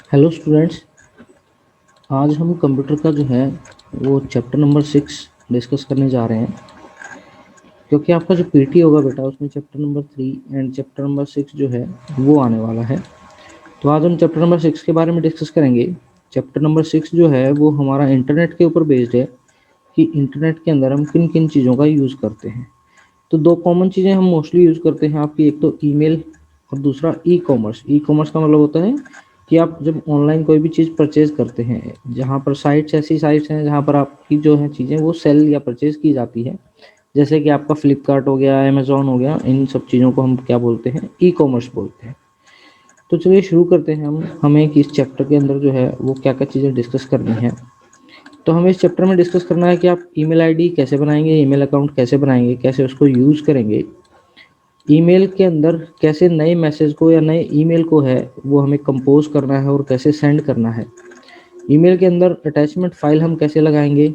Hello students. आज हम computer का जो है वो चैप्टर नंबर 6 डिस्कस करने जा रहे हैं, क्योंकि आपका जो पीटी होगा बेटा उसमें chapter number 3 and chapter number 6 जो है वो आने वाला है। तो आज हम चैप्टर नंबर 6 के बारे में डिस्कस करेंगे। चैप्टर नंबर 6 जो है वो हमारा इंटरनेट के ऊपर बेस्ड है कि इंटरनेट के अंदर हम किन किन चीज़ों का यूज़ करते हैं। तो दो कॉमन चीज़ें हम मोस्टली यूज़ करते हैं आपकी, एक तो ईमेल और दूसरा ई कॉमर्स। ई कॉमर्स का मतलब होता है कि आप जब ऑनलाइन कोई भी चीज़ परचेज करते हैं, जहाँ पर साइट्स ऐसी साइट्स हैं जहाँ पर आपकी जो है चीज़ें वो सेल या परचेज की जाती है, जैसे कि आपका फ्लिपकार्ट हो गया, अमेजोन हो गया, इन सब चीज़ों को हम क्या बोलते हैं, ई कॉमर्स बोलते हैं। तो चलिए शुरू करते हैं हम। हमें कि इस चैप्टर के अंदर जो है वो क्या क्या चीज़ें डिस्कस करनी है। तो हमें इस चैप्टर में डिस्कस करना है कि आप ईमेल आईडी कैसे बनाएंगे, ईमेल अकाउंट कैसे बनाएंगे, कैसे उसको यूज़ करेंगे, ईमेल के अंदर कैसे नए मैसेज को या नए ईमेल को है वो हमें कंपोज करना है और कैसे सेंड करना है। ईमेल के अंदर अटैचमेंट फाइल हम कैसे लगाएंगे,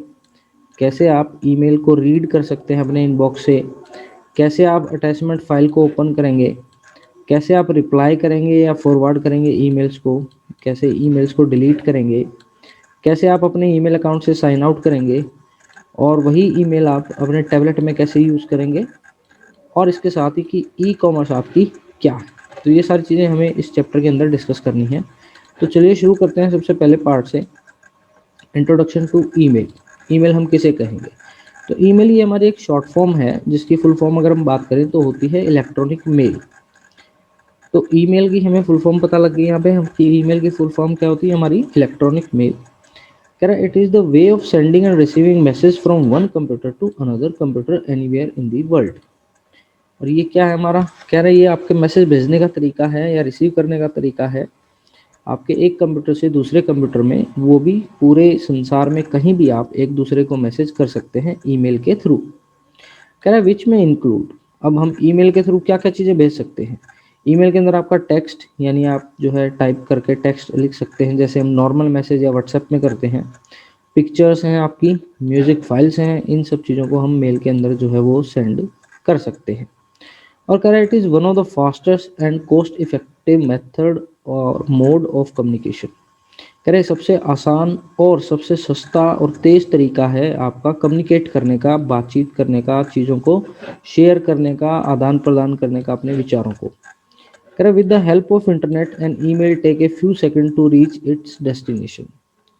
कैसे आप ईमेल को रीड कर सकते हैं अपने इनबॉक्स से, कैसे आप अटैचमेंट फाइल को ओपन करेंगे, कैसे आप रिप्लाई करेंगे या फॉरवर्ड करेंगे ईमेल्स को, कैसे ईमेल्स को डिलीट करेंगे, कैसे आप अपने ईमेल अकाउंट से साइन आउट करेंगे और वही ईमेल आप अपने टैबलेट में कैसे यूज़ करेंगे, और इसके साथ ही कि ई कॉमर्स आपकी क्या है। तो ये सारी चीज़ें हमें इस चैप्टर के अंदर डिस्कस करनी है। तो चलिए शुरू करते हैं सबसे पहले पार्ट से, इंट्रोडक्शन टू ईमेल। ईमेल हम किसे कहेंगे? तो ईमेल ये हमारी एक शॉर्ट फॉर्म है, जिसकी फुल फॉर्म अगर हम बात करें तो होती है इलेक्ट्रॉनिक मेल। तो ईमेल की हमें फुल फॉर्म पता लग गई यहाँ पे हम कि ईमेल की फुल फॉर्म क्या होती है हमारी, इलेक्ट्रॉनिक मेल। कह रहा है it is the way of sending and receiving message from one computer to another computer anywhere in the world. और ये क्या है हमारा, कह रहा है ये आपके मैसेज भेजने का तरीका है या रिसीव करने का तरीका है आपके एक कंप्यूटर से दूसरे कंप्यूटर में, वो भी पूरे संसार में कहीं भी आप एक दूसरे को मैसेज कर सकते हैं ईमेल के थ्रू। कह रहा है विच में इंक्लूड, अब हम ईमेल के थ्रू क्या क्या चीज़ें भेज सकते हैं। ईमेल के अंदर आपका टेक्स्ट, यानी आप जो है टाइप करके टेक्स्ट लिख सकते हैं जैसे हम नॉर्मल मैसेज या व्हाट्सएप में करते हैं। पिक्चर्स हैं आपकी, म्यूज़िक फाइल्स हैं, इन सब चीज़ों को हम मेल के अंदर जो है वो सेंड कर सकते हैं। और कह रहा है it is one of the fastest and cost effective method और मोड ऑफ कम्युनिकेशन। कह रहे सबसे आसान और सबसे सस्ता और तेज़ तरीका है आपका कम्युनिकेट करने का, बातचीत करने का, चीज़ों को शेयर करने का, आदान प्रदान करने का अपने विचारों को। कह रहे with the help of internet and email take a few second to reach its destination.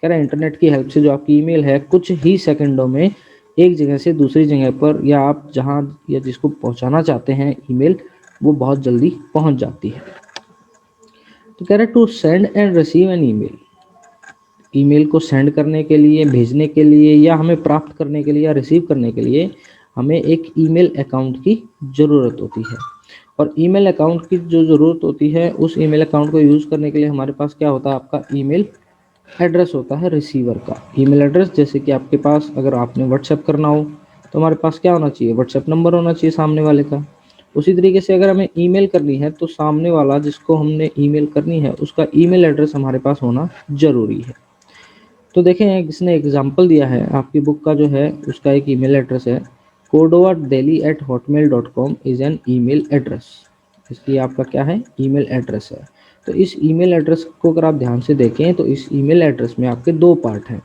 कह रहे इंटरनेट की हेल्प से जो आपकी ईमेल है कुछ ही सेकंडों में एक जगह से दूसरी जगह पर, या आप जहां या जिसको पहुंचाना चाहते हैं ईमेल, वो बहुत जल्दी पहुंच जाती है। तो कह रहे to send and receive an email, email को सेंड करने के लिए, भेजने के लिए, या हमें प्राप्त करने के लिए या रिसीव करने के लिए हमें एक ईमेल अकाउंट की ज़रूरत होती है। और ईमेल अकाउंट की जो ज़रूरत होती है, उस ईमेल अकाउंट को यूज़ करने के लिए हमारे पास क्या होता है, आपका ईमेल एड्रेस होता है रिसीवर का। ईमेल एड्रेस, जैसे कि आपके पास अगर आपने व्हाट्सएप करना हो तो हमारे पास क्या होना चाहिए, व्हाट्सएप नंबर होना चाहिए सामने वाले का। उसी तरीके से अगर हमें ईमेल करनी है तो सामने वाला जिसको हमने ईमेल करनी है उसका ईमेल एड्रेस हमारे पास होना ज़रूरी है। तो देखें इसने एग्जाम्पल दिया है, आपकी बुक का जो है उसका एक ईमेल एड्रेस है, cordova@hotmail.com is an email address. इसलिए आपका क्या है, ईमेल एड्रेस है। तो इस ईमेल एड्रेस को अगर आप ध्यान से देखें तो इस ईमेल एड्रेस में आपके दो पार्ट हैं।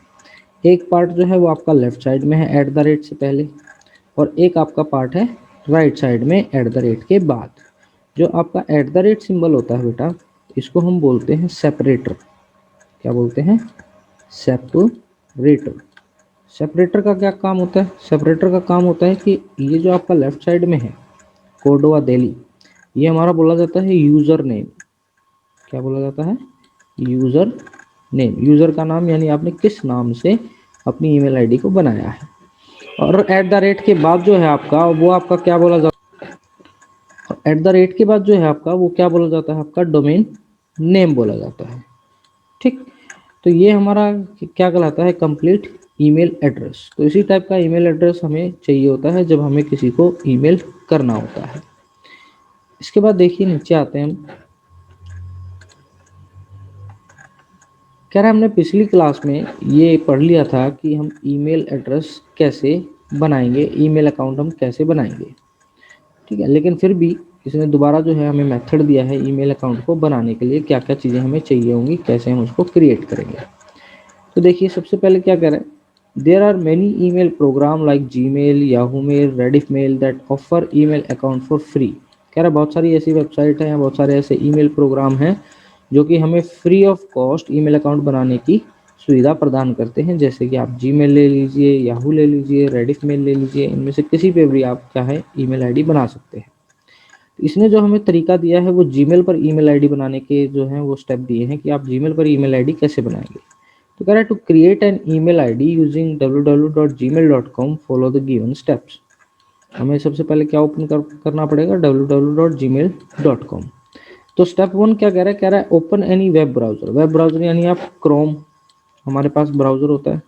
एक पार्ट जो है वो आपका लेफ्ट साइड में है एट द रेट से पहले, और एक आपका पार्ट है राइट साइड में एट द रेट के बाद। जो आपका एट द रेट सिंबल होता है बेटा, इसको हम बोलते हैं सेपरेटर। क्या बोलते हैं, सेपरेटर। सेपरेटर का क्या काम होता है, सेपरेटर का काम होता है कि ये जो आपका लेफ्ट साइड में है कोर्डोवा दिल्ली, ये हमारा बोला जाता है यूज़र नेम। क्या बोला जाता है, यूज़र नेम। यूज़र का नाम, यानी आपने किस नाम से अपनी ईमेल आईडी को बनाया है। और एट द रेट के बाद जो है आपका, वो आपका क्या बोला जाता है, एट द रेट के बाद जो है आपका वो क्या बोला जाता है, आपका डोमेन नेम बोला जाता है। ठीक। तो ये हमारा क्या कहलाता है, कंप्लीट ईमेल एड्रेस। तो इसी टाइप का ईमेल एड्रेस हमें चाहिए होता है जब हमें किसी को ईमेल करना होता है। इसके बाद देखिए नीचे आते हैं हम। कह रहे हमने पिछली क्लास में ये पढ़ लिया था कि हम ईमेल एड्रेस कैसे बनाएंगे, ईमेल अकाउंट हम कैसे बनाएंगे। ठीक है, लेकिन फिर भी इसने दोबारा जो है हमें मेथड दिया है ईमेल अकाउंट को बनाने के लिए, क्या क्या चीज़ें हमें चाहिए होंगी, कैसे हम उसको क्रिएट करेंगे। तो देखिए सबसे पहले क्या करें, there are many email program like Gmail, Yahoo mail, Rediff mail that offer email account for free. कह रहा बहुत सारी ऐसी वेबसाइट हैं या बहुत सारे ऐसे ईमेल प्रोग्राम हैं जो कि हमें free of cost email account बनाने की सुविधा प्रदान करते हैं। जैसे कि आप जीमेल ले लीजिए, याहू ले लीजिए, रेडिफ मेल ले लीजिए, इनमें से किसी पे भी आप क्या है ईमेल आईडी बना सकते हैं। इसने जो हमें तरीका दिया है वो जीमेल पर ईमेल आईडी बनाने के जो हैं वो स्टेप दिए हैं कि आप जीमेल पर ईमेल आईडी कैसे बनाएंगे। तो कह रहा है to create an email ID using www.gmail.com follow the given steps. हमें सबसे पहले क्या करना पड़ेगा, www.gmail.com। तो स्टेप वन क्या कह रहा है, कह रहा है open any web browser. Web browser यानी आप क्रोम, हमारे पास ब्राउजर होता है,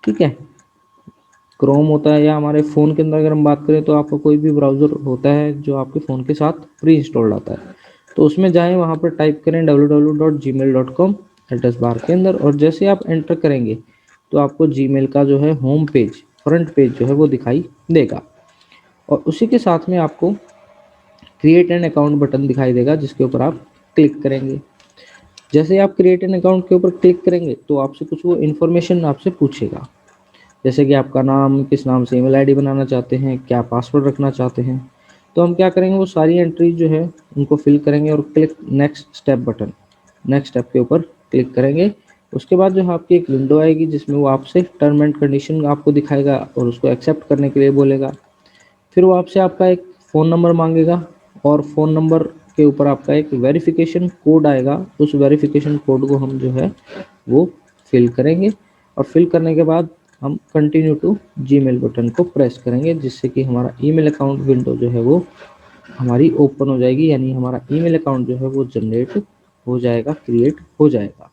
ठीक है, क्रोम होता है, या हमारे फ़ोन के अंदर अगर हम बात करें तो आपका कोई भी ब्राउज़र होता है जो आपके फ़ोन के साथ प्री इंस्टॉल्ड आता है। तो उसमें जाएं, वहाँ पर टाइप करें www.gmail.com एड्रेस बार के अंदर, और जैसे आप एंटर करेंगे तो आपको जीमेल का जो है होम पेज, फ्रंट पेज जो है वो दिखाई देगा। और उसी के साथ में आपको क्रिएट एन अकाउंट बटन दिखाई देगा जिसके ऊपर आप क्लिक करेंगे। जैसे आप क्रिएट एन अकाउंट के ऊपर क्लिक करेंगे तो आपसे कुछ वो इन्फॉर्मेशन आपसे पूछेगा, जैसे कि आपका नाम, किस नाम से ईमेल आईडी बनाना चाहते हैं, क्या पासवर्ड रखना चाहते हैं। तो हम क्या करेंगे, वो सारी एंट्री जो है उनको फिल करेंगे और click next step button, next step के ऊपर क्लिक करेंगे। उसके बाद जो है आपकी एक विंडो आएगी जिसमें वो आपसे टर्म एंड कंडीशन आपको दिखाएगा और उसको एक्सेप्ट करने के लिए बोलेगा। फिर वो आपसे आपका एक फ़ोन नंबर मांगेगा और फ़ोन नंबर के ऊपर आपका एक वेरिफिकेशन कोड आएगा। उस वेरिफिकेशन कोड को हम जो है वो फिल करेंगे और फिल करने के बाद हम कंटिन्यू टू जीमेल बटन को प्रेस करेंगे, जिससे कि हमारा ईमेल अकाउंट विंडो जो है वो हमारी ओपन हो जाएगी, यानी हमारा ईमेल अकाउंट जो है वो जनरेट हो जाएगा, क्रिएट हो जाएगा।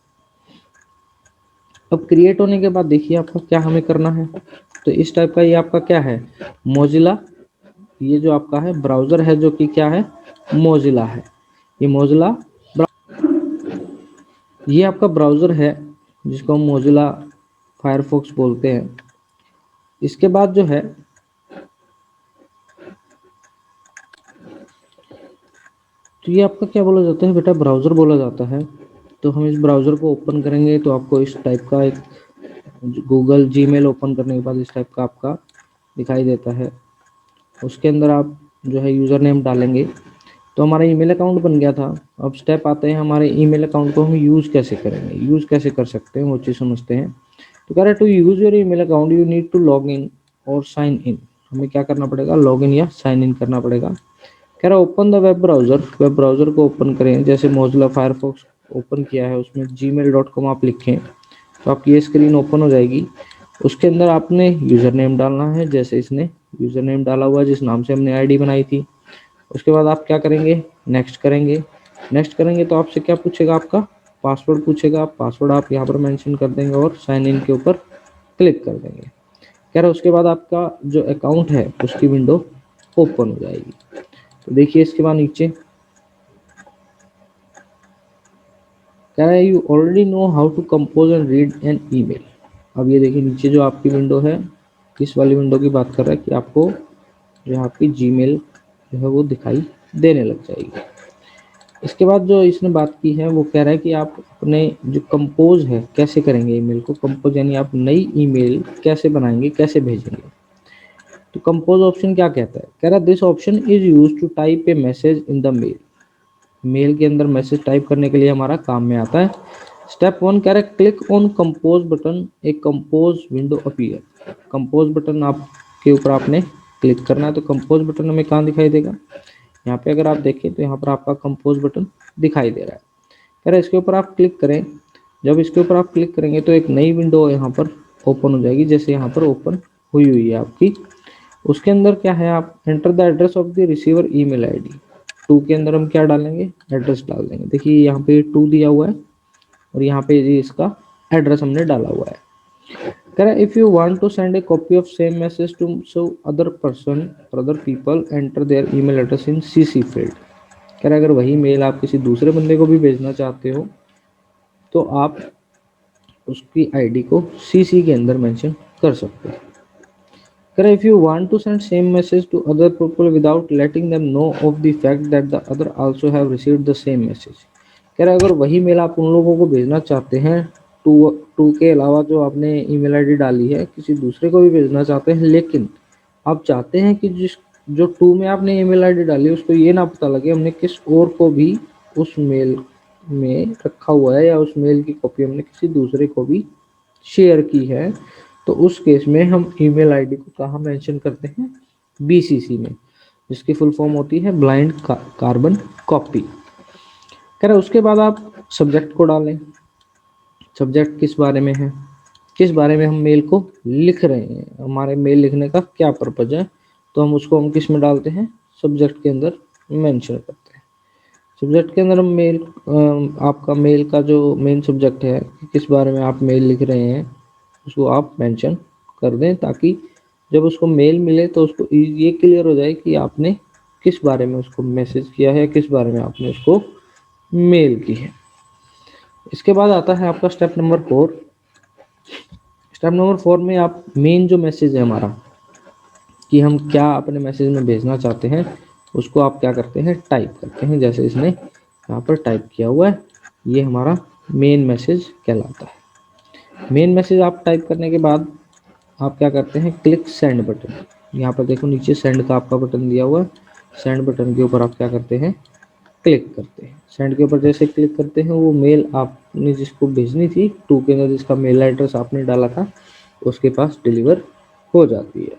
अब क्रिएट होने के बाद देखिए आपका क्या हमें करना है। तो इस टाइप का ये आपका क्या है, मोजिला, ये जो आपका है ब्राउज़र है जो कि क्या है, मोजिला है। ये मोजिला, ये आपका ब्राउज़र है जिसको हम मोजिला फायरफॉक्स बोलते हैं। इसके बाद जो है तो ये आपका क्या बोला जाता है बेटा, ब्राउज़र बोला जाता है। तो हम इस ब्राउज़र को ओपन करेंगे तो आपको इस टाइप का एक गूगल जीमेल ओपन करने के बाद इस टाइप का आपका दिखाई देता है। उसके अंदर आप जो है यूज़र नेम डालेंगे तो हमारा ईमेल अकाउंट बन गया था। अब स्टेप आते हैं हमारे ईमेल अकाउंट को हम यूज़ कैसे करेंगे, यूज़ कैसे कर सकते हैं वो चीज़ समझते हैं। तो कह रहा है to use your email account you need to log in और साइन इन। हमें क्या करना पड़ेगा, लॉग इन या साइन इन करना पड़ेगा। कह रहा open the web browser, web browser को ओपन करें। जैसे मोजिला फायरफॉक्स ओपन किया है उसमें gmail.com आप लिखें तो आपकी ये स्क्रीन ओपन हो जाएगी। उसके अंदर आपने यूज़र नेम डालना है, जैसे इसने यूज़र नेम डाला हुआ जिस नाम से हमने आईडी बनाई थी। उसके बाद आप क्या करेंगे, नेक्स्ट करेंगे। नेक्स्ट करेंगे तो आपसे क्या पूछेगा, आपका पासवर्ड पूछेगा। पासवर्ड आप यहाँ पर मेंशन कर देंगे और साइन इन के ऊपर क्लिक कर देंगे। कह रहा है उसके बाद आपका जो अकाउंट है उसकी विंडो ओपन हो जाएगी। तो देखिए इसके बाद नीचे कह रहा है you already know how to compose and read an email. अब ये देखिए नीचे जो आपकी विंडो है, इस वाली विंडो की बात कर रहा है कि आपको जो है आपकी जीमेल जो है वो दिखाई देने लग जाएगी। इसके बाद जो इसने बात की है वो कह रहा है कि आप अपने जो कंपोज है कैसे करेंगे ईमेल को, कंपोज यानी आप नई ईमेल कैसे बनाएंगे, कैसे भेजेंगे। तो कंपोज ऑप्शन क्या कहता है, कह रहा है this option is use to type a message in the mail. Mail के अंदर मैसेज टाइप करने के लिए हमारा काम में आता है। स्टेप वन कह रहा है क्लिक ऑन कंपोज बटन, एक compose window appear. Compose button आपके ऊपर आपने क्लिक करना है। तो कंपोज बटन हमें कहाँ दिखाई देगा, यहाँ पे अगर आप देखें तो यहाँ पर आपका कंपोज बटन दिखाई दे रहा है। कह रहा है इसके ऊपर आप क्लिक करें। जब इसके ऊपर आप क्लिक करेंगे तो एक नई विंडो यहाँ पर ओपन हो जाएगी, जैसे यहाँ पर ओपन हुई हुई है आपकी। उसके अंदर क्या है, आप enter the address of the receiver email ID. To के अंदर हम क्या डालेंगे, एड्रेस डाल देंगे। देखिए यहाँ पे टू दिया हुआ है और यहाँ पे ये इसका एड्रेस हमने डाला हुआ है। कह रहा है if you want to send a copy of same message to so other person और other people enter their email address in CC field. कह रहा है अगर वही मेल आप किसी दूसरे बंदे को भी भेजना चाहते हो तो आप उसकी आईडी को सीसी के अंदर मेंशन कर सकते हो। If you want to send same message to other people without letting them know of the fact that the other also have received the same message, कह रहा है अगर वही मेल आप उन लोगों को भेजना चाहते हैं टू टू के अलावा जो आपने ईमेल आईडी डाली है किसी दूसरे को भी भेजना चाहते हैं, लेकिन आप चाहते हैं कि जिस जो टू में आपने ईमेल आईडी डाली है उसको ये ना पता लगे हमने किस और को भी उस मेल में रखा हुआ है या उस मेल की कॉपी हमने किसी दूसरे को भी शेयर की है, तो उस केस में हम ईमेल आईडी को कहाँ मेंशन करते हैं, बीसीसी में, जिसकी फुल फॉर्म होती है ब्लाइंड कार्बन कॉपी। कह रहा उसके बाद आप सब्जेक्ट को डालें, सब्जेक्ट किस बारे में है, किस बारे में हम मेल को लिख रहे हैं, हमारे मेल लिखने का क्या पर्पज है, तो हम उसको हम किस में डालते हैं, सब्जेक्ट के अंदर मेंशन करते हैं। सब्जेक्ट के अंदर हम मेल आपका मेल का जो मेन सब्जेक्ट है किस बारे में आप मेल लिख रहे हैं उसको आप मेंशन कर दें, ताकि जब उसको मेल मिले तो उसको ये क्लियर हो जाए कि आपने किस बारे में उसको मैसेज किया है, किस बारे में आपने उसको मेल की है। इसके बाद आता है आपका स्टेप नंबर 4। स्टेप नंबर 4 में आप मेन जो मैसेज है हमारा कि हम क्या अपने मैसेज में भेजना चाहते हैं उसको आप क्या करते हैं, टाइप करते हैं, जैसे इसने यहाँ पर टाइप किया हुआ है, ये हमारा मेन मैसेज कहलाता है। मेन मैसेज आप टाइप करने के बाद आप क्या करते हैं, क्लिक सेंड बटन, यहाँ पर देखो नीचे सेंड का आपका बटन दिया हुआ है, सेंड बटन के ऊपर आप क्या करते हैं, क्लिक करते हैं। सेंड के ऊपर जैसे क्लिक करते हैं वो मेल आपने जिसको भेजनी थी टू के अंदर जिसका मेल एड्रेस आपने डाला था उसके पास डिलीवर हो जाती है।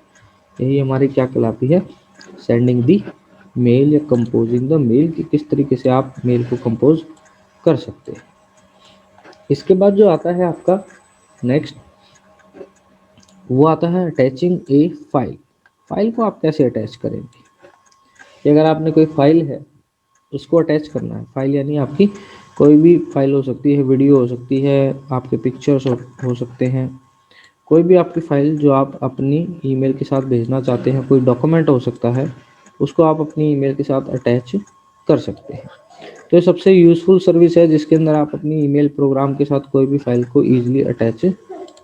यही हमारी क्या कहलाती है, सेंडिंग दी मेल या कंपोजिंग द मेल, कि किस तरीके से आप मेल को कंपोज कर सकते हैं। इसके बाद जो आता है आपका नेक्स्ट, वो आता है अटैचिंग ए फाइल। फाइल को आप कैसे अटैच करेंगे, कि अगर आपने कोई फाइल है उसको अटैच करना है, फाइल यानी आपकी कोई भी फाइल हो सकती है, वीडियो हो सकती है, आपके पिक्चर्स हो सकते हैं, कोई भी आपकी फाइल जो आप अपनी ईमेल के साथ भेजना चाहते हैं, कोई डॉक्यूमेंट हो सकता है, उसको आप अपनी ईमेल के साथ अटैच कर सकते हैं। तो ये सबसे यूज़फुल सर्विस है जिसके अंदर आप अपनी ईमेल प्रोग्राम के साथ कोई भी फाइल को ईजिली अटैच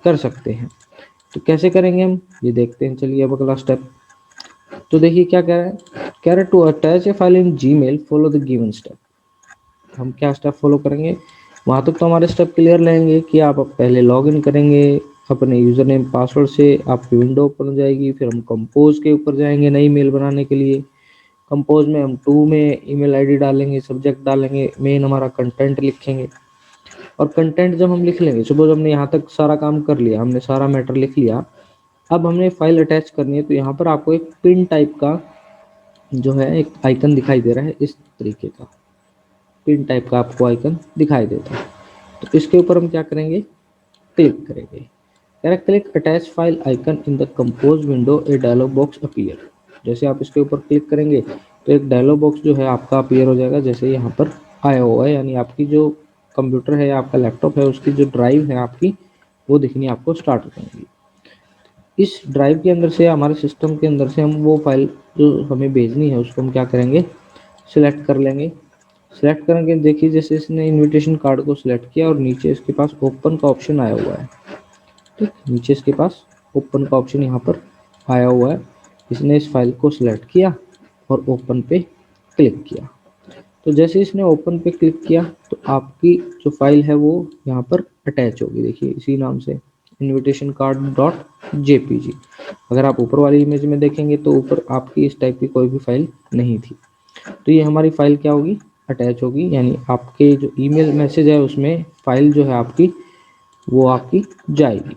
कर सकते हैं। तो कैसे करेंगे हम ये देखते हैं, चलिए अब अगला स्टेप। तो देखिए क्या कह रहा है, कह रहा है to attach a file in Gmail follow the given step. हम क्या स्टेप फॉलो करेंगे, वहाँ तक तो हमारे स्टेप क्लियर रहेंगे कि आप पहले लॉग इन करेंगे अपने यूज़र नेम पासवर्ड से, आपकी विंडो ओपन हो जाएगी, फिर हम कंपोज के ऊपर जाएंगे नई मेल बनाने के लिए। कंपोज में हम टू में ईमेल आईडी डालेंगे, सब्जेक्ट डालेंगे, मेन हमारा कंटेंट लिखेंगे, और कंटेंट जब हम लिख लेंगे, सपोज हमने यहाँ तक सारा काम कर लिया, हमने सारा मैटर लिख लिया, अब हमने फाइल अटैच करनी है, तो यहाँ पर आपको एक पिन टाइप का जो है एक आइकन दिखाई दे रहा है, इस तरीके का पिन टाइप का आपको आइकन दिखाई देता है। तो इसके ऊपर हम क्या करेंगे, क्लिक करेंगे। कह रहा click attach file icon in the compose window a dialog box appear. जैसे आप इसके ऊपर क्लिक करेंगे तो एक डायलॉग बॉक्स जो है आपका अपीयर हो जाएगा, जैसे यहाँ पर आया हुआ है, यानी आपकी जो कंप्यूटर है या आपका लैपटॉप है उसकी जो ड्राइव है आपकी वो दिखनी आपको स्टार्ट हो जाएगी। इस ड्राइव के अंदर से, हमारे सिस्टम के अंदर से हम वो फाइल जो हमें भेजनी है उसको हम क्या करेंगे, सिलेक्ट कर लेंगे। सिलेक्ट करेंगे, देखिए जैसे इसने इनविटेशन कार्ड को सिलेक्ट किया और नीचे इसके पास ओपन का ऑप्शन आया हुआ है, ठीक, नीचे इसके पास ओपन का ऑप्शन यहाँ पर आया हुआ है। इसने इस फाइल को सिलेक्ट किया और ओपन पे क्लिक किया। तो जैसे इसने ओपन पे क्लिक किया तो आपकी जो फाइल है वो यहाँ पर अटैच होगी, देखिए इसी नाम से इनविटेशन कार्ड डॉट जेपीजी। अगर आप ऊपर वाली इमेज में देखेंगे तो ऊपर आपकी इस टाइप की कोई भी फाइल नहीं थी, तो ये हमारी फाइल क्या होगी, अटैच होगी, यानी आपके जो ईमेल मैसेज है उसमें फाइल जो है आपकी वो आपकी जाएगी।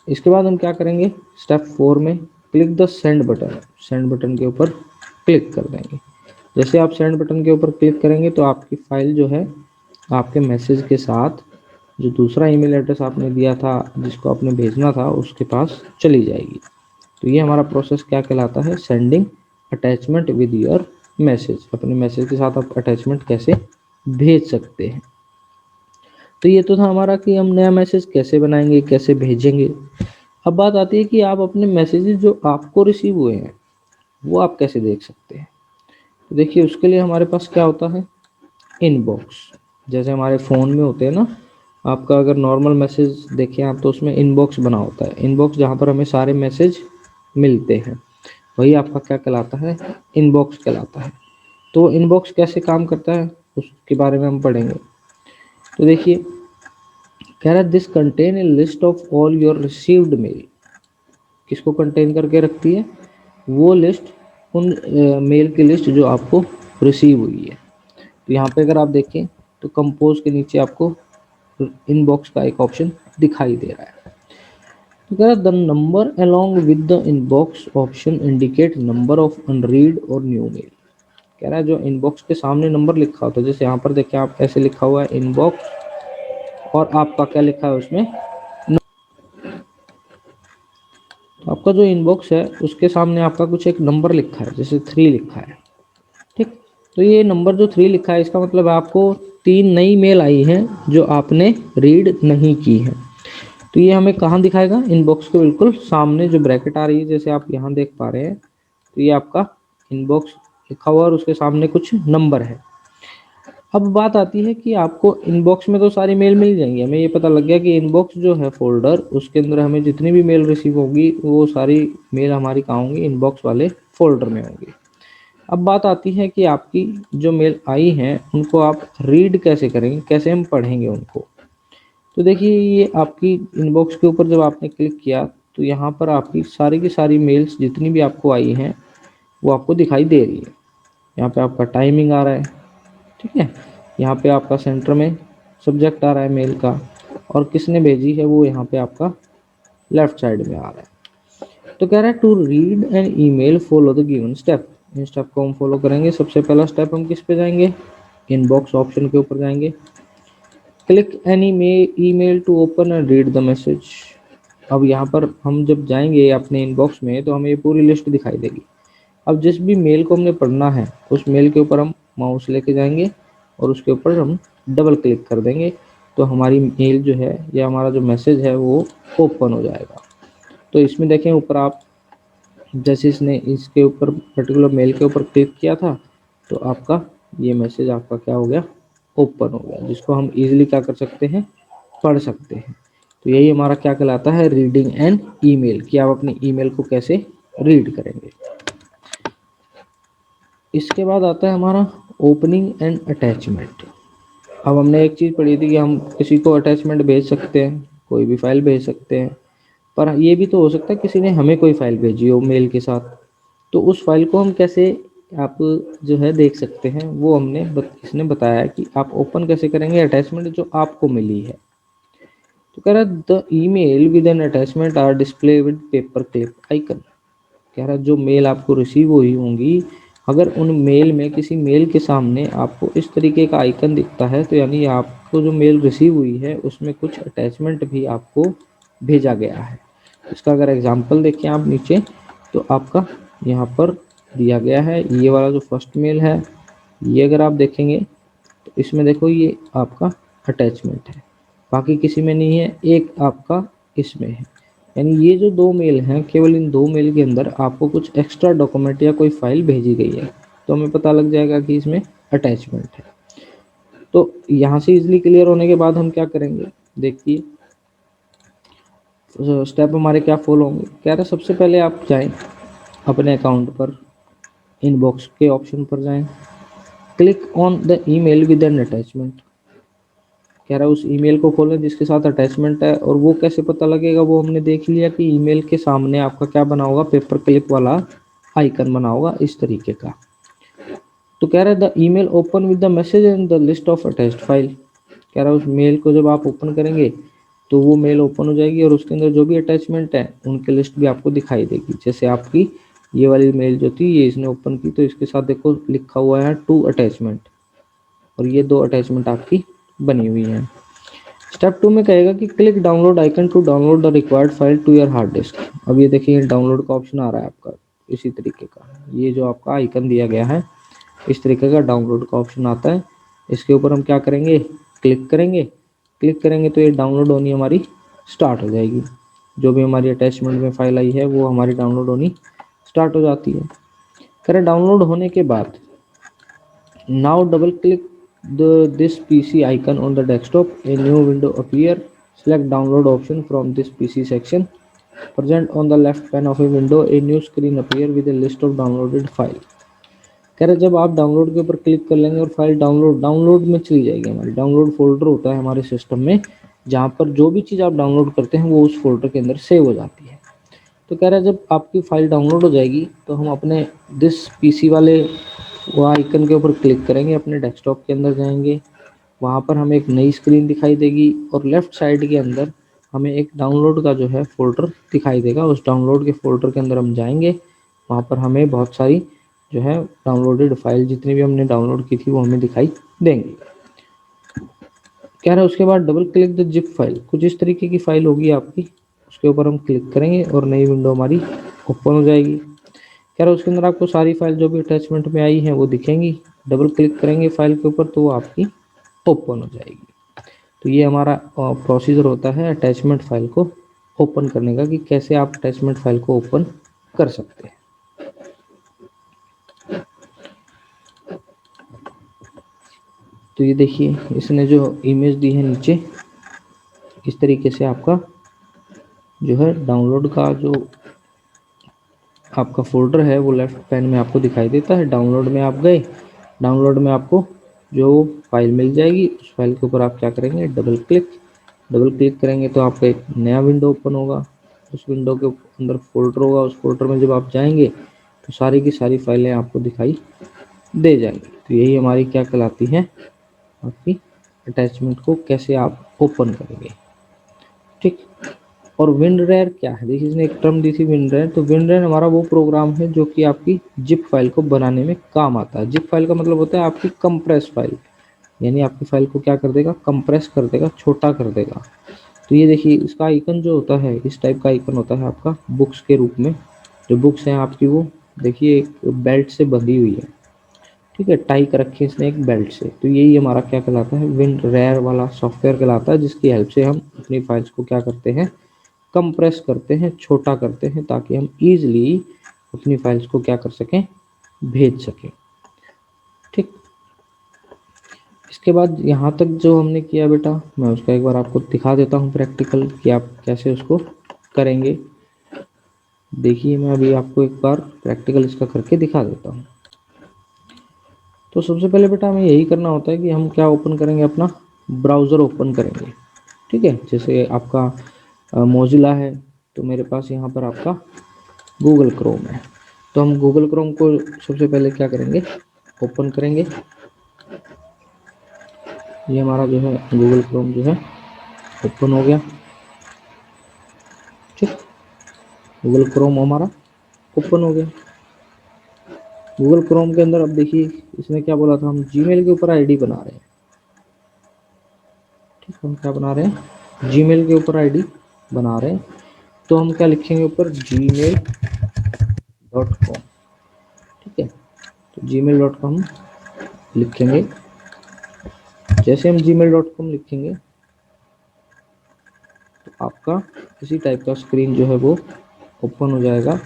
इसके बाद हम क्या करेंगे, स्टेप 4 में click the send button, send button के ऊपर क्लिक कर देंगे। जैसे आप सेंड बटन के ऊपर क्लिक करेंगे तो आपकी फाइल जो है आपके मैसेज के साथ जो दूसरा ईमेल एड्रेस आपने दिया था जिसको आपने भेजना था उसके पास चली जाएगी। तो ये हमारा प्रोसेस क्या कहलाता है, sending attachment with your message. अपने मैसेज के साथ आप अटैचमेंट कैसे भेज सकते हैं। तो ये तो था हमारा कि हम नया मैसेज कैसे बनाएंगे, कैसे भेजेंगे। अब बात आती है कि आप अपने मैसेजेस जो आपको रिसीव हुए हैं वो आप कैसे देख सकते हैं। तो देखिए उसके लिए हमारे पास क्या होता है, इनबॉक्स। जैसे हमारे फ़ोन में होते हैं ना, आपका अगर नॉर्मल मैसेज देखें आप तो उसमें इनबॉक्स बना होता है। इनबॉक्स जहाँ पर हमें सारे मैसेज मिलते हैं, वही आपका क्या कहलाता है, इनबॉक्स कहलाता है। तो इनबॉक्स कैसे काम करता है उसके बारे में हम पढ़ेंगे। तो देखिए, कह रहा है this contain a list of all your received mail. किसको कंटेन करके रखती है, वो लिस्ट, उन मेल की लिस्ट जो आपको रिसीव हुई है। तो यहाँ पे अगर आप देखें तो कंपोज के नीचे आपको इनबॉक्स का एक ऑप्शन दिखाई दे रहा है। तो कह रहा है the number along with the inbox option indicate number of unread और न्यू मेल। कह रहा है जो इनबॉक्स के सामने नंबर लिखा होता है, जैसे यहाँ पर देखें आप, ऐसे लिखा हुआ है इनबॉक्स और आपका क्या लिखा है उसमें, तो आपका जो इनबॉक्स है उसके सामने आपका कुछ एक नंबर लिखा है, जैसे 3 लिखा है, ठीक। तो ये नंबर जो 3 लिखा है इसका मतलब आपको 3 नई मेल आई हैं जो आपने रीड नहीं की है। तो ये हमें कहाँ दिखाएगा, इनबॉक्स के बिल्कुल सामने जो ब्रैकेट आ रही है, जैसे आप यहाँ देख पा रहे हैं। तो ये आपका इनबॉक्स लिखा हुआ और उसके सामने कुछ नंबर है। अब बात आती है कि आपको इनबॉक्स में तो सारी मेल मिल जाएंगी, हमें ये पता लग गया कि इनबॉक्स जो है फोल्डर, उसके अंदर हमें जितनी भी मेल रिसीव होगी वो सारी मेल हमारी कहाँ होंगी, इनबॉक्स वाले फोल्डर में होंगी। अब बात आती है कि आपकी जो मेल आई हैं उनको आप रीड कैसे करेंगे, कैसे हम पढ़ेंगे उनको। तो देखिए, ये आपकी इनबॉक्स के ऊपर जब आपने क्लिक किया तो यहाँ पर आपकी सारी की सारी मेल्स जितनी भी आपको आई हैं वो आपको दिखाई दे रही है। यहाँ पे आपका टाइमिंग आ रहा है, ठीक है। यहाँ पे आपका सेंटर में सब्जेक्ट आ रहा है मेल का, और किसने भेजी है वो यहाँ पे आपका लेफ्ट साइड में आ रहा है। तो कह रहा है to read an email follow the given step. इन स्टेप को हम फॉलो करेंगे। सबसे पहला स्टेप हम किस पे जाएंगे, इनबॉक्स ऑप्शन के ऊपर जाएंगे। Click any email to open and read the message. अब यहाँ पर हम जब जाएंगे अपने इनबॉक्स में तो हमें ये पूरी लिस्ट दिखाई देगी। अब जिस भी मेल को हमने पढ़ना है उस मेल के ऊपर हम माउस लेके जाएंगे और उसके ऊपर हम डबल क्लिक कर देंगे, तो हमारी मेल जो है या हमारा जो मैसेज है वो ओपन हो जाएगा। तो इसमें देखें ऊपर आप, जैसे इसने इसके ऊपर पर्टिकुलर मेल के ऊपर क्लिक किया था तो आपका ये मैसेज आपका क्या हो गया, ओपन हो गया, जिसको हम इजीली क्या कर सकते हैं, पढ़ सकते हैं। तो यही हमारा क्या कहलाता है, रीडिंग एन ईमेल, कि आप अपनी ईमेल को कैसे रीड करेंगे। इसके बाद आता है हमारा ओपनिंग एंड अटैचमेंट। अब हमने एक चीज़ पढ़ी थी कि हम किसी को अटैचमेंट भेज सकते हैं, कोई भी फाइल भेज सकते हैं, पर ये भी तो हो सकता है किसी ने हमें कोई फाइल भेजी हो मेल के साथ, तो उस फाइल को हम कैसे आप जो है देख सकते हैं, वो हमने इसने बताया है कि आप ओपन कैसे करेंगे अटैचमेंट जो आपको मिली है। तो कह रहा है the email with an attachment are display with paper clip icon. कह रहा है जो मेल आपको रिसीव हुई होंगी, अगर उन मेल में किसी मेल के सामने आपको इस तरीके का आइकन दिखता है तो यानी आपको जो मेल रिसीव हुई है उसमें कुछ अटैचमेंट भी आपको भेजा गया है। इसका अगर एग्जांपल देखें आप नीचे, तो आपका यहाँ पर दिया गया है ये वाला जो फर्स्ट मेल है, ये अगर आप देखेंगे तो इसमें देखो ये आपका अटैचमेंट है, बाकी किसी में नहीं है, एक आपका इसमें है। यानी ये जो 2 मेल हैं, केवल इन 2 मेल के अंदर आपको कुछ एक्स्ट्रा डॉक्यूमेंट या कोई फाइल भेजी गई है, तो हमें पता लग जाएगा कि इसमें अटैचमेंट है। तो यहाँ से इजीली क्लियर होने के बाद हम क्या करेंगे, देखिए स्टेप हमारे क्या फॉलो होंगे। कह रहे सबसे पहले आप जाएं अपने अकाउंट पर, इनबॉक्स के ऑप्शन पर जाएं, click on the email with an attachment. कह रहा है उस ईमेल को खोलें जिसके साथ अटैचमेंट है, और वो कैसे पता लगेगा, वो हमने देख लिया कि ईमेल के सामने आपका क्या बना होगा, पेपर क्लिप वाला आइकन बना होगा इस तरीके का। तो कह रहा है the email open with the message and the list of attached file. कह रहा है उस मेल को जब आप ओपन करेंगे तो वो मेल ओपन हो जाएगी और उसके अंदर जो भी अटैचमेंट है उनकी लिस्ट भी आपको दिखाई देगी। जैसे आपकी ये वाली मेल जो थी ये इसने ओपन की तो इसके साथ देखो लिखा हुआ है 2 अटैचमेंट, और ये 2 अटैचमेंट आपकी बनी हुई हैं। स्टेप 2 में कहेगा कि click download icon to download the required file to your hard disk. अब ये देखिए डाउनलोड का ऑप्शन आ रहा है आपका इसी तरीके का, ये जो आपका आइकन दिया गया है इस तरीके का डाउनलोड का ऑप्शन आता है। इसके ऊपर हम क्या करेंगे, क्लिक करेंगे। क्लिक करेंगे तो ये डाउनलोड होनी हमारी स्टार्ट हो जाएगी, जो भी हमारी अटैचमेंट में फाइल आई है वो हमारी डाउनलोड होनी स्टार्ट हो जाती है। करें डाउनलोड होने के बाद now double click this PC icon on the desktop, a new window appear, select download option from this PC section, present on the left pane of a window, a new screen appear with a list of downloaded file। कह रहे जब आप download के ऊपर click कर लेंगे और file download में चली जाएगी हमारी। डाउनलोड फोल्डर होता है हमारे सिस्टम में, जहाँ पर जो भी चीज़ आप डाउनलोड करते हैं वो उस फोल्डर के अंदर सेव हो जाती है। तो कह रहा है जब आपकी फाइल डाउनलोड हो जाएगी तो हम अपने दिस पीसी वाले वो आइकन के ऊपर क्लिक करेंगे, अपने डेस्कटॉप के अंदर जाएंगे, वहाँ पर हमें एक नई स्क्रीन दिखाई देगी और लेफ्ट साइड के अंदर हमें एक डाउनलोड का जो है फ़ोल्डर दिखाई देगा। उस डाउनलोड के फ़ोल्डर के अंदर हम जाएंगे, वहाँ पर हमें बहुत सारी जो है डाउनलोडेड फाइल जितनी भी हमने डाउनलोड की थी वो हमें दिखाई देंगी। कह रहा है उसके बाद double click the zip file, कुछ इस तरीके की फाइल होगी आपकी, उसके ऊपर हम क्लिक करेंगे और नई विंडो हमारी ओपन हो जाएगी। कह रहा है उसके अंदर आपको सारी फाइल जो भी अटैचमेंट में आई है वो दिखेंगी। डबल क्लिक करेंगे फाइल के ऊपर तो वो आपकी ओपन हो जाएगी। तो ये हमारा प्रोसीजर होता है अटैचमेंट फाइल को ओपन करने का, कि कैसे आप अटैचमेंट फाइल को ओपन कर सकते हैं। तो ये देखिए इसने जो इमेज दी है नीचे, इस तरीके से आपका जो है डाउनलोड का जो आपका फोल्डर है वो लेफ्ट पैन में आपको दिखाई देता है। डाउनलोड में आप गए, डाउनलोड में आपको जो फाइल मिल जाएगी, उस फाइल के ऊपर आप क्या करेंगे, डबल क्लिक करेंगे तो आपका एक नया विंडो ओपन होगा। उस विंडो के अंदर फोल्डर होगा, उस फोल्डर में जब आप जाएंगे तो सारी की सारी फाइलें आपको दिखाई दे जाएंगी। तो यही हमारी क्या कहलाती है, आपकी अटैचमेंट को कैसे आप ओपन करेंगे। ठीक। और विंडरेयर क्या है, देखिए इसने एक टर्म दी थी विंडरेयर। तो विंडरेयर हमारा वो प्रोग्राम है जो कि आपकी जिप फाइल को बनाने में काम आता है। जिप फाइल का मतलब होता है आपकी कंप्रेस फाइल, यानी आपकी फाइल को क्या कर देगा, कंप्रेस कर देगा, छोटा कर देगा। तो ये देखिए इसका आइकन जो होता है, इस टाइप का आइकन होता है आपका बुक्स के रूप में। जो बुक्स हैं आपकी वो देखिए एक बेल्ट से बंधी हुई है, ठीक है, टाई कर रखी है इसने एक बेल्ट से। तो यही हमारा क्या कहलाता है, विंडरेयर वाला सॉफ्टवेयर कहलाता है, जिसकी हेल्प से हम अपनी फाइल्स को क्या करते हैं, कंप्रेस करते हैं, छोटा करते हैं, ताकि हम ईजिली अपनी फाइल्स को क्या कर सकें, भेज सकें। ठीक। इसके बाद यहाँ तक जो हमने किया बेटा, मैं उसका एक बार आपको दिखा देता हूँ प्रैक्टिकल कि आप कैसे उसको करेंगे। देखिए मैं अभी आपको एक बार प्रैक्टिकल इसका करके दिखा देता हूँ। तो सबसे पहले बेटा हमें यही करना होता है कि हम क्या ओपन करेंगे, अपना ब्राउज़र ओपन करेंगे। ठीक है, जैसे आपका मोजिला है तो मेरे पास यहाँ पर आपका गूगल क्रोम है। तो हम गूगल क्रोम को सबसे पहले क्या करेंगे, ओपन करेंगे। ये हमारा जो है गूगल क्रोम जो है ओपन हो गया। ठीक, गूगल क्रोम हमारा ओपन हो गया। गूगल क्रोम के अंदर अब देखिए इसने क्या बोला था, हम जीमेल के ऊपर आईडी बना रहे हैं। ठीक, हम क्या बना रहे हैं, जीमेल के ऊपर आईडी बना रहे हैं। तो हम क्या लिखेंगे ऊपर, gmail.com। ठीक है, तो gmail.com लिखेंगे। जैसे हम gmail.com लिखेंगे तो आपका इसी टाइप का स्क्रीन जो है वो ओपन हो जाएगा।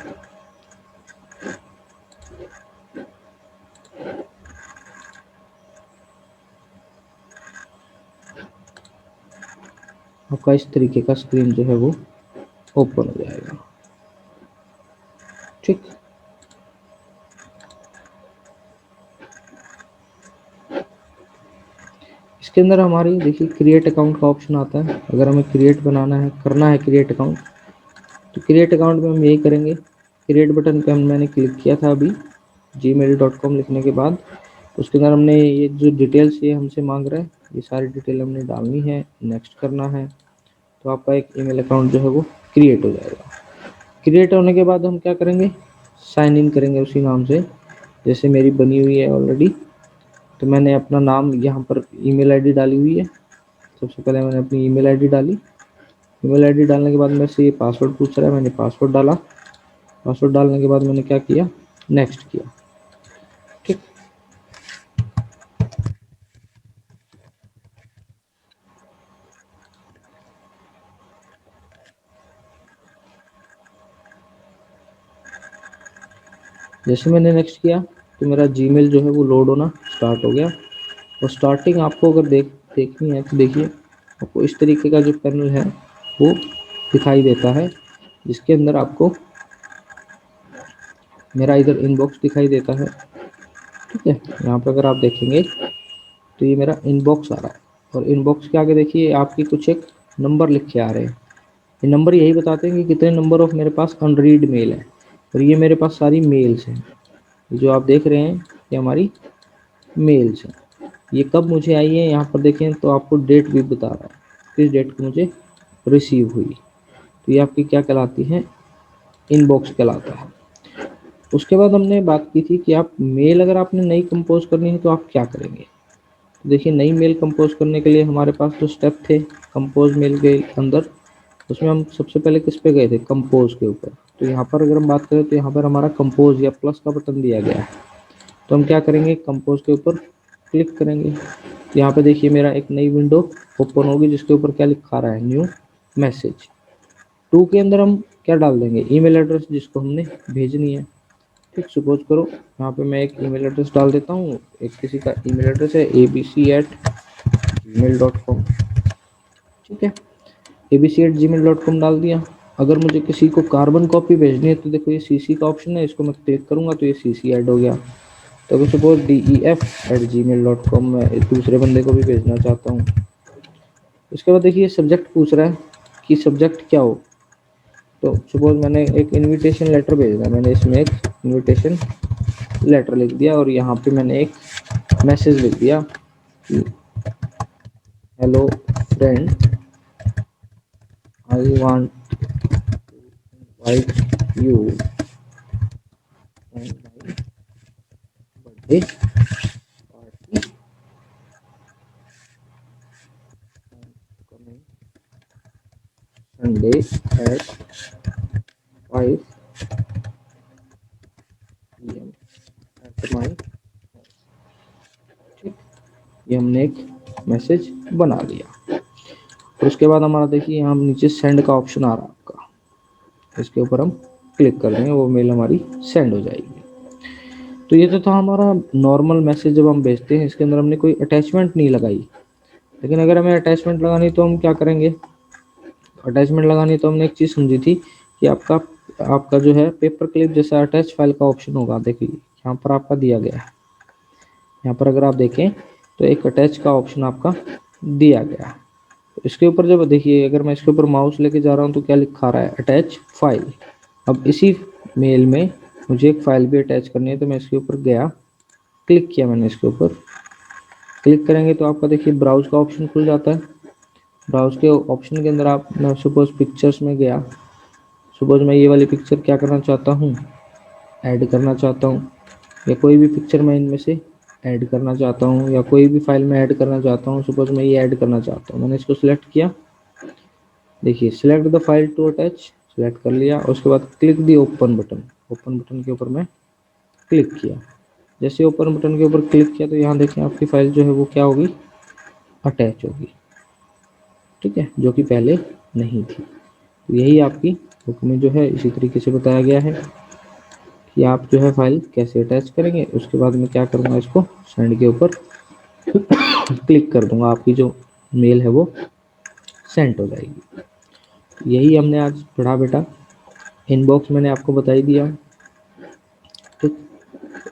आपका इस तरीके का स्क्रीन जो है वो ओपन हो जाएगा। ठीक, इसके अंदर हमारी देखिए क्रिएट अकाउंट का ऑप्शन आता है। अगर हमें क्रिएट बनाना है, करना है क्रिएट अकाउंट, तो क्रिएट अकाउंट में हम यही करेंगे। क्रिएट बटन पे मैंने क्लिक किया था अभी gmail.com लिखने के बाद। उसके अंदर हमने ये जो डिटेल्स ये हमसे मांग रहा है, ये सारी डिटेल हमने डालनी है, नेक्स्ट करना है। तो आपका एक ईमेल अकाउंट जो है वो क्रिएट हो जाएगा। क्रिएट होने के बाद हम क्या करेंगे, साइन इन करेंगे उसी नाम से, जैसे मेरी बनी हुई है ऑलरेडी। तो मैंने अपना नाम यहाँ पर ईमेल आईडी डाली हुई है। सबसे पहले मैंने अपनी ईमेल आईडी डाली। ईमेल आईडी डालने के बाद मेरे से ये पासवर्ड पूछ रहा है, मैंने पासवर्ड डाला। पासवर्ड डालने के बाद मैंने क्या किया, नेक्स्ट किया। ठीक, जैसे मैंने नेक्स्ट किया तो मेरा जीमेल जो है वो लोड होना स्टार्ट हो गया। और स्टार्टिंग आपको अगर देखनी है तो देखिए आपको इस तरीके का जो पैनल है वो दिखाई देता है। जिसके अंदर आपको मेरा इधर इनबॉक्स दिखाई देता है। ठीक है, यहाँ पर अगर आप देखेंगे तो ये मेरा इनबॉक्स आ रहा है, और इनबॉक्स के आगे देखिए आपकी कुछ एक नंबर लिख के आ रहे हैं। ये नंबर यही बताते हैं कि कितने नंबर ऑफ मेरे पास अनरीड मेल है, और ये मेरे पास सारी मेल्स हैं। जो आप देख रहे हैं ये हमारी मेल्स हैं। ये कब मुझे आई है यहाँ पर देखें तो आपको डेट भी बता रहा है, किस डेट को मुझे रिसीव हुई। तो ये आपकी क्या कहलाती है, इनबॉक्स कहलाता है। उसके बाद हमने बात की थी कि आप मेल अगर आपने नई कंपोज करनी है तो आप क्या करेंगे। तो देखिए नई मेल कंपोज करने के लिए हमारे पास जो स्टेप थे कंपोज मेल के अंदर, उसमें हम सबसे पहले किस पे गए थे, कंपोज के ऊपर। तो यहाँ पर अगर हम बात करें तो यहाँ पर हमारा कंपोज या प्लस का बटन दिया गया है। तो हम क्या करेंगे, कंपोज के ऊपर क्लिक करेंगे। तो यहाँ पे देखिए मेरा एक नई विंडो ओपन होगी जिसके ऊपर क्या लिखा रहा है, न्यू मैसेज। टू के अंदर हम क्या डाल देंगे, ईमेल एड्रेस जिसको हमने भेजनी है। ठीक, सपोज करो यहाँ पे मैं एक ईमेल एड्रेस डाल देता हूँ। एक किसी का ईमेल एड्रेस है abc@gmail.com। ठीक है, abc@gmail.com डाल दिया। अगर मुझे किसी को कार्बन कॉपी भेजनी है तो देखो ये सीसी का ऑप्शन है, इसको मैं क्लिक करूंगा तो ये सीसी ऐड हो गया। तो अगर सपोज def@gmail.com में एक दूसरे बंदे को भी भेजना चाहता हूँ। उसके बाद देखिए सब्जेक्ट पूछ रहा है कि सब्जेक्ट क्या हो। तो सपोज मैंने एक इनविटेशन लेटर भेजना है, मैंने इसमें एक इनविटेशन लेटर लिख दिया, और यहाँ पे मैंने एक मैसेज लिख दिया, hello friend, I want invite you and my birthday party coming Sunday at 5 PM at my. ठीक, ये हमने एक मैसेज बना लिया। और उसके बाद हमारा देखिए यहाँ नीचे सेंड का ऑप्शन आ रहा है आपका, इसके ऊपर हम क्लिक कर देंगे, वो मेल हमारी सेंड हो जाएगी। तो ये तो था हमारा नॉर्मल मैसेज जब हम भेजते हैं, इसके अंदर हमने कोई अटैचमेंट नहीं लगाई। लेकिन अगर हमें अटैचमेंट लगानी तो हम क्या करेंगे, अटैचमेंट लगानी तो हमने एक चीज़ समझी थी कि आपका आपका जो है पेपर क्लिप जैसा अटैच फाइल का ऑप्शन होगा। देखिए यहाँ पर आपका दिया गया है, यहाँ पर अगर आप देखें तो एक अटैच का ऑप्शन आपका दिया गया है। इसके ऊपर जब देखिए अगर मैं इसके ऊपर माउस लेके जा रहा हूँ तो क्या लिखा रहा है, अटैच फाइल। अब इसी मेल में मुझे एक फाइल भी अटैच करनी है, तो मैं इसके ऊपर गया, क्लिक किया मैंने इसके ऊपर। क्लिक करेंगे तो आपका देखिए ब्राउज का ऑप्शन खुल जाता है। ब्राउज के ऑप्शन के अंदर आप, मैं सपोज पिक्चर्स में गया, सपोज मैं ये वाली पिक्चर क्या करना चाहता हूँ, ऐड करना चाहता हूँ, या कोई भी पिक्चर मैं इनमें से ऐड करना चाहता हूँ, या कोई भी फाइल में ऐड करना चाहता हूँ। सपोज मैं ये ऐड करना चाहता हूँ, मैंने इसको सिलेक्ट किया। देखिए select the file to attach, select कर लिया। उसके बाद click the open button, open button के ऊपर मैं क्लिक किया। जैसे ओपन बटन के ऊपर क्लिक किया तो यहाँ देखें आपकी फाइल जो है वो क्या होगी, अटैच होगी। ठीक है, जो कि पहले नहीं थी। तो यही आपकी बुक में जो है इसी तरीके से बताया गया है कि आप जो है फाइल कैसे अटैच करेंगे। उसके बाद मैं क्या करूँगा, इसको सेंड के ऊपर क्लिक कर दूंगा, आपकी जो मेल है वो सेंड हो जाएगी। यही हमने आज पढ़ा बेटा। इनबॉक्स मैंने आपको बता ही दिया। ठीक,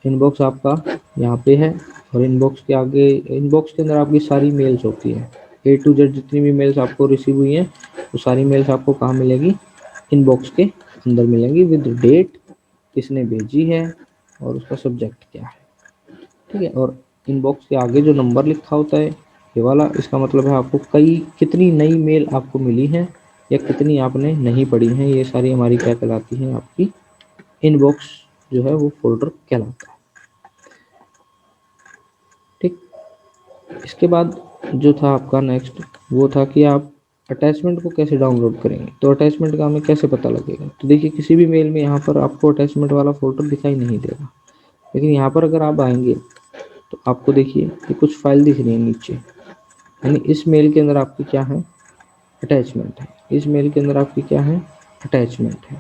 इनबॉक्स आपका यहाँ पे है, और इनबॉक्स के आगे, इनबॉक्स के अंदर आपकी सारी मेल्स होती हैं, A to Z जितनी भी मेल्स आपको रिसीव हुई हैं वो सारी मेल्स आपको कहाँ मिलेगी, इनबॉक्स के अंदर मिलेंगी, विद डेट, किसने भेजी है और उसका सब्जेक्ट क्या है। ठीक है, और इनबॉक्स के आगे जो नंबर लिखा होता है ये वाला, इसका मतलब है आपको कई कितनी नई मेल आपको मिली हैं या कितनी आपने नहीं पढ़ी हैं। ये सारी हमारी क्या कहलाती हैं, आपकी इनबॉक्स जो है वो फोल्डर कहलाता है। ठीक, इसके बाद जो था आपका नेक्स्ट वो था कि आप अटैचमेंट को कैसे डाउनलोड करेंगे। तो अटैचमेंट का हमें कैसे पता लगेगा, तो देखिए किसी भी मेल में यहाँ पर आपको अटैचमेंट वाला फोल्डर दिखाई नहीं देगा। लेकिन यहाँ पर अगर आप आएंगे तो आपको देखिए कि कुछ फाइल दिख रही है नीचे, यानी इस मेल के अंदर आपकी क्या है, अटैचमेंट है। इस मेल के अंदर आपकी क्या है, अटैचमेंट है।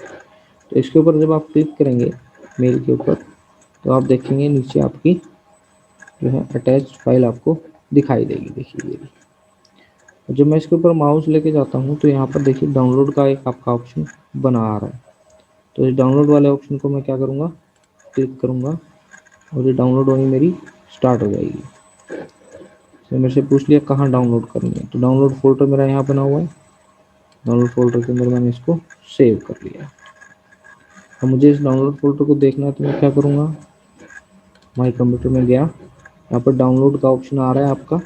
तो इसके ऊपर जब आप क्लिक करेंगे मेल के ऊपर तो आप देखेंगे नीचे आपकी जो है अटैच फाइल आपको दिखाई देगी। देखिए ये, जब मैं इसके ऊपर माउस लेके जाता हूँ तो यहाँ पर देखिए डाउनलोड का एक आपका ऑप्शन बना आ रहा है। तो इस डाउनलोड वाले ऑप्शन को मैं क्या करूँगा, क्लिक करूँगा और ये डाउनलोड होनी मेरी स्टार्ट हो जाएगी। तो मेरे से पूछ लिया कहाँ डाउनलोड करनी है, तो डाउनलोड फोल्डर मेरा यहाँ बना हुआ है। डाउनलोड फोल्डर के अंदर मैंने इसको सेव कर लिया। अब मुझे इस डाउनलोड फोल्डर को देखना है तो मैं क्या करूँगा, माई कंप्यूटर में गया, यहाँ पर डाउनलोड का ऑप्शन आ रहा है आपका,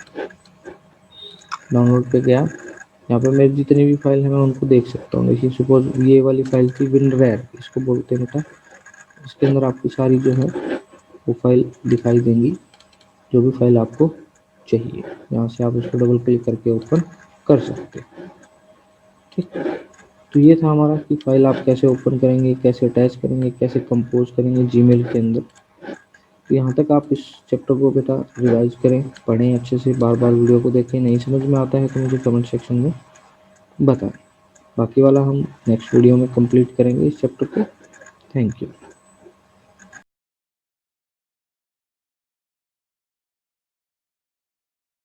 डाउनलोड पे गया, यहाँ पे मेरी जितनी भी फाइल है मैं उनको देख सकता हूँ। देखिए सपोज ये वाली फाइल थी विनरैर, इसको बोलते हैं बेटा। इसके अंदर आपकी सारी जो है वो फाइल दिखाई देंगी, जो भी फाइल आपको चाहिए। यहाँ से आप इसको डबल क्लिक करके ओपन कर सकते हैं। ठीक, तो ये था हमारा कि फाइल आप कैसे ओपन करेंगे, कैसे अटैच करेंगे, कैसे कंपोज करेंगे जीमेल के अंदर। तो यहाँ तक आप इस चैप्टर को बेटा रिवाइज करें, पढ़ें अच्छे से, बार बार वीडियो को देखें। नहीं समझ में आता है तो मुझे कमेंट सेक्शन में बताएं। बाकी वाला हम नेक्स्ट वीडियो में कंप्लीट करेंगे इस चैप्टर को। Thank you.